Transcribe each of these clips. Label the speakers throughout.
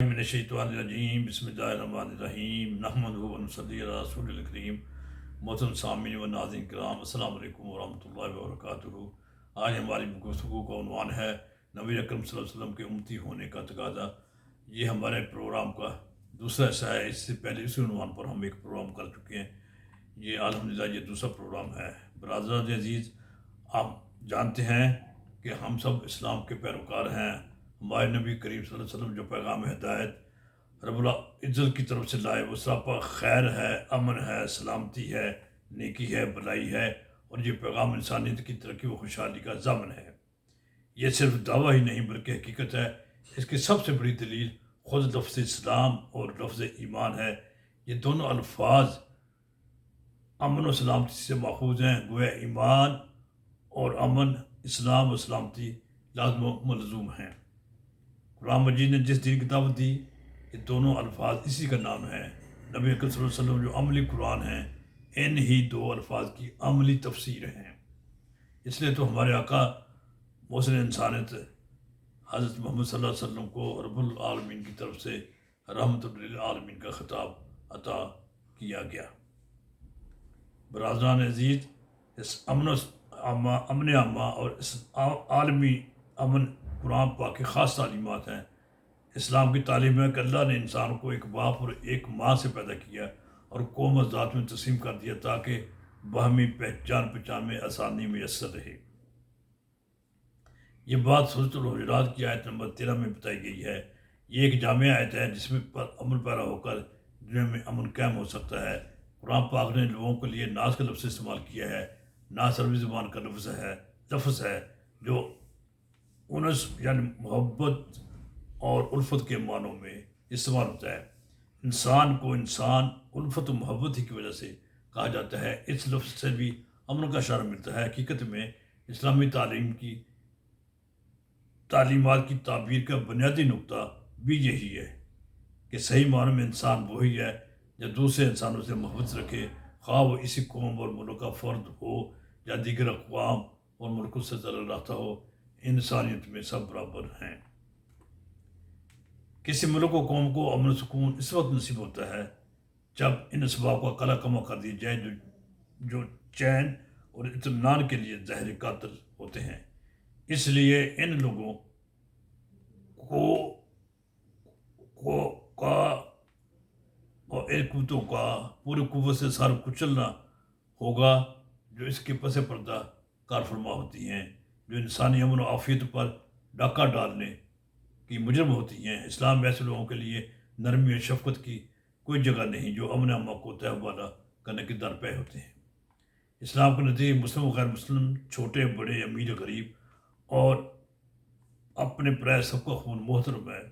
Speaker 1: من الشیطان الرجیم بسم اللہ الرحمن الرحیم نحمدہ ونصلی علی رسول الکریم۔ محترم سامعین و ناظرین کرام، السلام علیکم ورحمۃ اللہ وبرکاتہ۔ آج ہماری گفتگو کا عنوان ہے نبی اکرم صلی اللہ علیہ وسلم کے امتی ہونے کا تقاضا۔ یہ ہمارے پروگرام کا دوسرا حصہ ہے۔ اس سے پہلے اسی عنوان پر ہم ایک پروگرام کر چکے ہیں۔ یہ الحمدللہ یہ دوسرا پروگرام ہے۔ برادران عزیز، آپ جانتے ہیں کہ ہم سب اسلام کے پیروکار ہیں۔ ہمارے نبی کریم صلی اللہ علیہ وسلم جو پیغام ہدایت رب العزت کی طرف سے لائے وہ سراپا خیر ہے، امن ہے، سلامتی ہے، نیکی ہے، بلائی ہے، اور یہ پیغام انسانیت کی ترقی و خوشحالی کا ضامن ہے۔ یہ صرف دعویٰ ہی نہیں بلکہ حقیقت ہے۔ اس کی سب سے بڑی دلیل خود لفظ اسلام اور لفظ ایمان ہے۔ یہ دونوں الفاظ امن و سلامتی سے ماخوذ ہیں۔ گویا ایمان اور امن، اسلام و سلامتی لازم و ملزوم ہیں۔ قرآن مجید نے جس دین کی دعوت دی، یہ دونوں الفاظ اسی کا نام ہے۔ نبی اکرم صلی اللہ علیہ وسلم جو عملی قرآن ہیں، ان ہی دو الفاظ کی عملی تفسیر ہیں۔ اس لیے تو ہمارے آقا محسن انسانیت حضرت محمد صلی اللہ علیہ وسلم کو رب العالمین کی طرف سے رحمت للعالمین کا خطاب عطا کیا گیا۔ برادران عزیز، اس امن عامہ اور اس عالمی امن قرآن پاک کی خاص تعلیمات ہیں۔ اسلام کی تعلیم ہے کہ اللہ نے انسان کو ایک باپ اور ایک ماں سے پیدا کیا اور قوم و ذات میں تقسیم کر دیا تاکہ باہمی پہچان میں آسانی میسر رہے۔ یہ بات سورۃ الحجرات کی آیت نمبر 13 میں بتائی گئی ہے۔ یہ ایک جامع آیت ہے جس میں پر عمل پیرا ہو کر دنیا میں امن قائم ہو سکتا ہے۔ قرآن پاک نے لوگوں کے لیے ناز کا لفظ استعمال کیا ہے۔ ناز عربی زبان کا لفظ ہے جو انس یعنی محبت اور الفت کے معنوں میں استعمال ہوتا ہے۔ انسان کو انسان الفت و محبت ہی کی وجہ سے کہا جاتا ہے۔ اس لفظ سے بھی امن کا اشارہ ملتا ہے۔ حقیقت میں اسلامی تعلیمات کی تعبیر کا بنیادی نقطہ بھی یہی ہے کہ صحیح معنوں میں انسان وہی ہے جو دوسرے انسانوں سے محبت رکھے، خواہ وہ اسی قوم اور ملک کا فرد ہو یا دیگر اقوام اور ملکوں سے تعلق رکھتا ہو۔ انسانیت میں سب برابر ہیں۔ کسی ملک و قوم کو امن و سکون اس وقت نصیب ہوتا ہے جب ان اسباب کا قلع کما کر دیا جائے جو چین اور اطمینان کے لیے زہر قاتل ہوتے ہیں۔ اس لیے ان لوگوں کا اور ان قوتوں کا پوری قوت سے سر کچلنا ہوگا جو اس کے پس پردہ کار فرما ہوتی ہیں، جو انسانی امن و عافیت پر ڈاکہ ڈالنے کی مجرم ہوتی ہیں۔ اسلام میں ایسے لوگوں کے لیے نرمی اور شفقت کی کوئی جگہ نہیں جو امن عامہ کو تہ حوالہ کرنے کے در پہ ہوتے ہیں۔ اسلام کے نتیجے مسلم و غیر مسلم، چھوٹے بڑے، امیر غریب اور اپنے پرائے سب کا خون محترم ہے،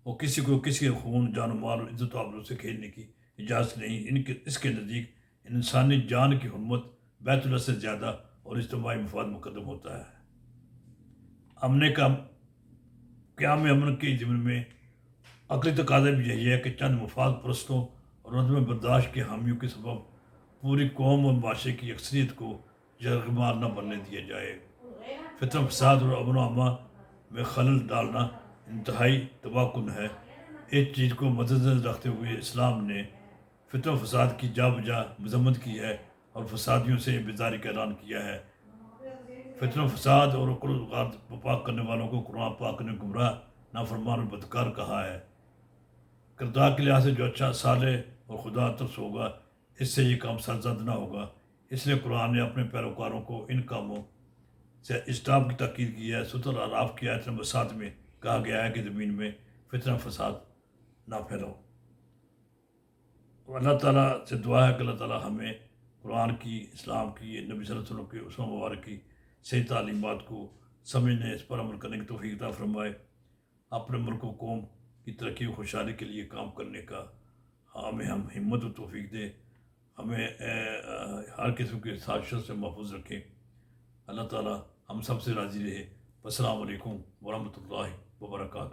Speaker 1: اور کسی کو کسی کے خون، جان و مال اور عزت و آبرو سے کھیلنے کی اجازت نہیں۔ اس کے نزدیک انسانی جان کی حرمت بیت اللہ سے زیادہ اور اجتماعی مفاد مقدم ہوتا ہے۔ قیام امن کے ضمن میں عقلی تقاضا بھی یہی ہے کہ چند مفاد پرستوں اور عدم برداشت کے حامیوں کے سبب پوری قوم اور معاشرے کی اکثریت کو یرغمال نہ بننے دیا جائے۔ فتنہ فساد اور امن و امان میں خلل ڈالنا انتہائی تباہ کن ہے۔ اس چیز کو مدنظر رکھتے ہوئے اسلام نے فتنہ فساد کی جا بجا مذمت کی ہے اور فسادیوں سے بیزاری کا اعلان کیا ہے۔ فتنہ فساد اور عقل غلط بپا کرنے والوں کو قرآن پاک نے گمراہ، نافرمان اور بدکار کہا ہے۔ کردار کے لحاظ سے جو اچھا، صالح اور خدا ترس ہوگا، اس سے یہ کام سرزد نہ ہوگا۔ اس لیے قرآن نے اپنے پیروکاروں کو ان کاموں سے اجتناب کی تاکید کی ہے۔ سورۃ الاعراف کی آیت نمبر 7 میں کہا گیا ہے کہ زمین میں فتنہ فساد نہ پھیلاؤ۔ اللہ تعالیٰ سے دعا ہے کہ اللہ تعالیٰ ہمیں قرآن کی، اسلام کی، نبی صلی اللہ علیہ وسلم کے اسوہ مبارک کی صحیح تعلیمات کو سمجھنے، اس پر عمل کرنے کی توفیق عطا فرمائے۔ اپنے ملک و قوم کی ترقی و خوشحالی کے لیے کام کرنے کا ہمیں ہمت و توفیق دے۔ ہمیں ہر قسم کے سازشوں سے محفوظ رکھے۔ اللہ تعالیٰ ہم سب سے راضی رہے۔ السلام علیکم ورحمۃ اللہ وبرکاتہ۔